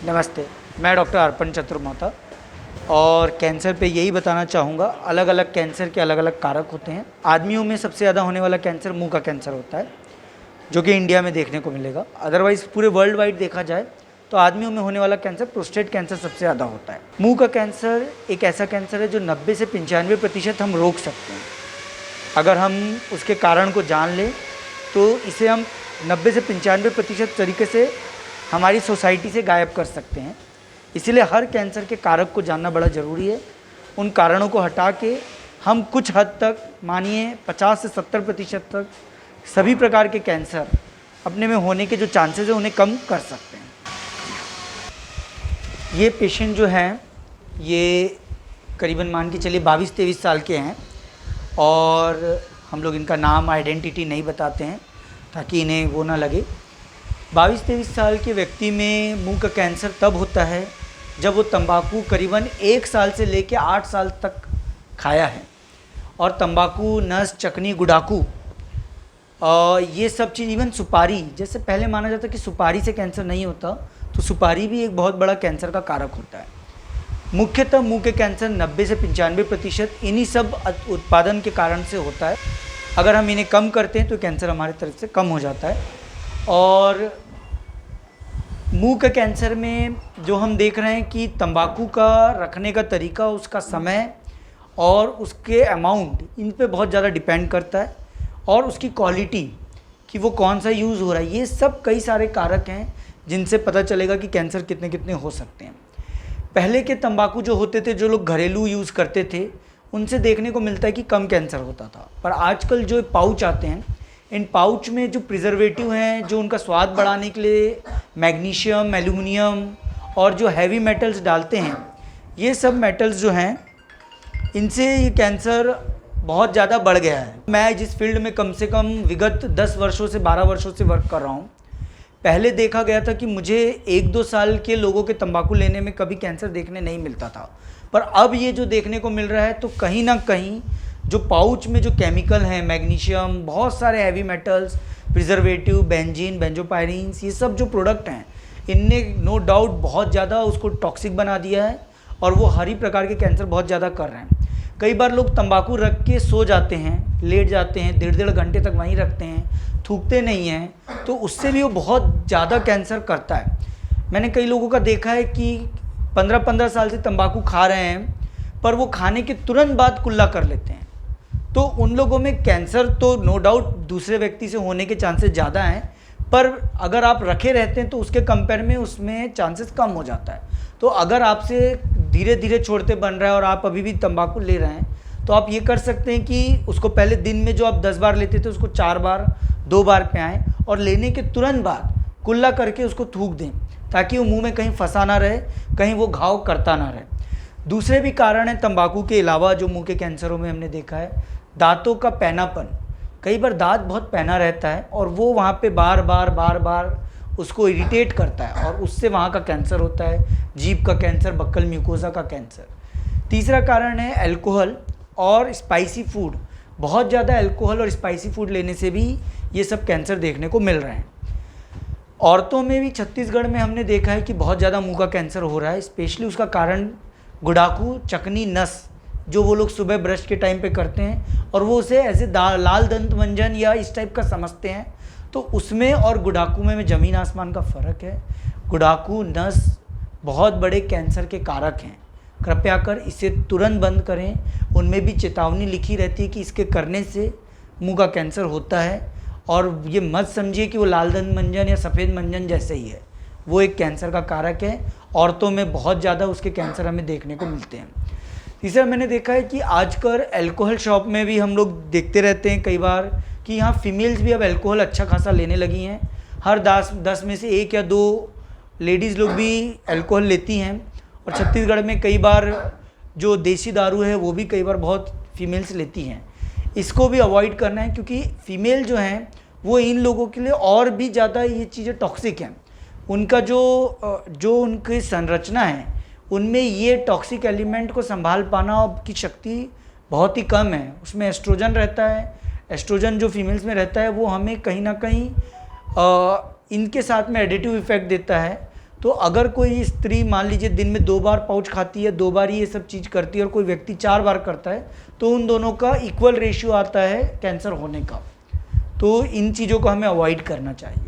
नमस्ते, मैं डॉक्टर अर्पण चतुर्मोता और कैंसर पे यही बताना चाहूँगा। अलग अलग कैंसर के अलग अलग कारक होते हैं। आदमियों में सबसे ज़्यादा होने वाला कैंसर मुंह का कैंसर होता है, जो कि इंडिया में देखने को मिलेगा। अदरवाइज़ पूरे वर्ल्ड वाइड देखा जाए तो आदमियों में होने वाला कैंसर प्रोस्टेट कैंसर सबसे ज़्यादा होता है। मुंह का कैंसर एक ऐसा कैंसर है जो 90 से 95% हम रोक सकते हैं। अगर हम उसके कारण को जान लें तो इसे हम 90 से 95% तरीके से हमारी सोसाइटी से गायब कर सकते हैं। इसीलिए हर कैंसर के कारक को जानना बड़ा ज़रूरी है। उन कारणों को हटा के हम कुछ हद तक, मानिए 50 से 70% तक सभी प्रकार के कैंसर अपने में होने के जो चांसेस हैं उन्हें कम कर सकते हैं। ये पेशेंट जो हैं ये करीबन मान के चलिए 22-23 साल के हैं और हम लोग इनका नाम, आइडेंटिटी नहीं बताते हैं ताकि इन्हें वो ना लगे। 22-23 साल के व्यक्ति में मुंह का कैंसर तब होता है जब वो तंबाकू करीबन 1 साल से लेकर 8 साल तक खाया है। और तंबाकू, नस, चकनी, गुड़ाकू ये सब चीज़, इवन सुपारी, जैसे पहले माना जाता कि सुपारी से कैंसर नहीं होता, तो सुपारी भी एक बहुत बड़ा कैंसर का कारक होता है। मुख्यतः मुंह के कैंसर 90 से 95% इन्हीं सब उत्पादन के कारण से होता है। अगर हम इन्हें कम करते हैं तो कैंसर हमारी तरफ से कम हो जाता है। और मुंह के कैंसर में जो हम देख रहे हैं कि तंबाकू का रखने का तरीका, उसका समय और उसके अमाउंट, इन पे बहुत ज़्यादा डिपेंड करता है। और उसकी क्वालिटी कि वो कौन सा यूज़ हो रहा है, ये सब कई सारे कारक हैं जिनसे पता चलेगा कि कैंसर कितने कितने हो सकते हैं। पहले के तंबाकू जो होते थे, जो लोग घरेलू यूज़ करते थे, उनसे देखने को मिलता है कि कम कैंसर होता था। पर आजकल जो पाउच आते हैं, इन पाउच में जो प्रिजर्वेटिव हैं, जो उनका स्वाद बढ़ाने के लिए मैग्नीशियम, एल्यूमिनियम और जो हैवी मेटल्स डालते हैं, ये सब मेटल्स जो हैं इनसे ये कैंसर बहुत ज़्यादा बढ़ गया है। मैं जिस फील्ड में कम से कम विगत 10 वर्षों से 12 वर्षों से वर्क कर रहा हूँ, पहले देखा गया था कि मुझे 1-2 साल के लोगों के तंबाकू लेने में कभी कैंसर देखने नहीं मिलता था। पर अब ये जो देखने को मिल रहा है, तो कहीं ना कहीं जो पाउच में जो केमिकल हैं, मैग्नीशियम, बहुत सारे हैवी मेटल्स, प्रिजर्वेटिव, बेंजीन, बेंजोपायरीन्स, ये सब जो प्रोडक्ट हैं, इनने नो डाउट बहुत ज़्यादा उसको टॉक्सिक बना दिया है और वो हर ही प्रकार के कैंसर बहुत ज़्यादा कर रहे हैं। कई बार लोग तंबाकू रख के सो जाते हैं, लेट जाते हैं, 1.5 घंटे तक वहीं रखते हैं, थूकते नहीं हैं, तो उससे भी वो बहुत ज़्यादा कैंसर करता है। मैंने कई लोगों का देखा है कि 15-15 साल से तंबाकू खा रहे हैं, पर वो खाने के तुरंत बाद कुल्ला कर लेते हैं। तो उन लोगों में कैंसर तो नो डाउट दूसरे व्यक्ति से होने के चांसेस ज़्यादा हैं, पर अगर आप रखे रहते हैं तो उसके कंपेयर में उसमें चांसेस कम हो जाता है। तो अगर आपसे धीरे धीरे छोड़ते बन रहा है और आप अभी भी तंबाकू ले रहे हैं, तो आप ये कर सकते हैं कि उसको पहले दिन में जो आप 10 बार लेते थे उसको 4 बार, 2 बार पे आएँ और लेने के तुरंत बाद कुल्ला करके उसको थूक दें, ताकि वो मुंह में कहीं फंसा ना रहे, कहीं वो घाव करता ना रहे। दूसरे भी कारण हैं तंबाकू के अलावा जो मुंह के कैंसरों में हमने देखा है, दांतों का पैनापन। कई बार दांत बहुत पैना रहता है और वो वहाँ पे बार बार उसको इरिटेट करता है और उससे वहाँ का कैंसर होता है, जीभ का कैंसर, बक्कल म्यूकोसा का कैंसर। तीसरा कारण है अल्कोहल और स्पाइसी फूड। बहुत ज़्यादा अल्कोहल और स्पाइसी फूड लेने से भी ये सब कैंसर देखने को मिल रहे हैं। औरतों में भी छत्तीसगढ़ में हमने देखा है कि बहुत ज़्यादा मुंह का कैंसर हो रहा है। स्पेशली उसका कारण गुड़ाकू, चकनी, नस, जो वो लोग सुबह ब्रश के टाइम पे करते हैं और वो उसे ऐसे लाल दंत मंजन या इस टाइप का समझते हैं, तो उसमें और गुड़ाकू में ज़मीन आसमान का फ़र्क है। गुड़ाकू, नस बहुत बड़े कैंसर के कारक हैं। कृपया कर इसे तुरंत बंद करें। उनमें भी चेतावनी लिखी रहती है कि इसके करने से मुंह का कैंसर होता है, और ये मत समझिए कि वो लाल दंत मंजन या सफ़ेद मंजन जैसे ही है, वो एक कैंसर का कारक है। औरतों में बहुत ज़्यादा उसके कैंसर हमें देखने को मिलते हैं। तीसरा, मैंने देखा है कि आजकल अल्कोहल शॉप में भी हम लोग देखते रहते हैं कई बार कि यहाँ फीमेल्स भी अब अल्कोहल अच्छा खासा लेने लगी हैं। हर 10 में से 1 या 2 लेडीज़ लोग भी अल्कोहल लेती हैं। और छत्तीसगढ़ में कई बार जो देसी दारू है वो भी कई बार बहुत फीमेल्स लेती हैं। इसको भी अवॉइड करना है, क्योंकि फ़ीमेल जो हैं वो इन लोगों के लिए और भी ज़्यादा ये चीज़ें टॉक्सिक हैं। उनका जो उनकी संरचना है, उनमें ये टॉक्सिक एलिमेंट को संभाल पाना की शक्ति बहुत ही कम है। उसमें एस्ट्रोजन रहता है। एस्ट्रोजन जो फीमेल्स में रहता है वो हमें कहीं ना कहीं इनके साथ में एडिटिव इफेक्ट देता है। तो अगर कोई स्त्री मान लीजिए दिन में 2 बार पाउच खाती है, 2 बार ही ये सब चीज़ करती है, और कोई व्यक्ति 4 बार करता है, तो उन दोनों का इक्वल रेशियो आता है कैंसर होने का। तो इन चीज़ों को हमें अवॉइड करना चाहिए।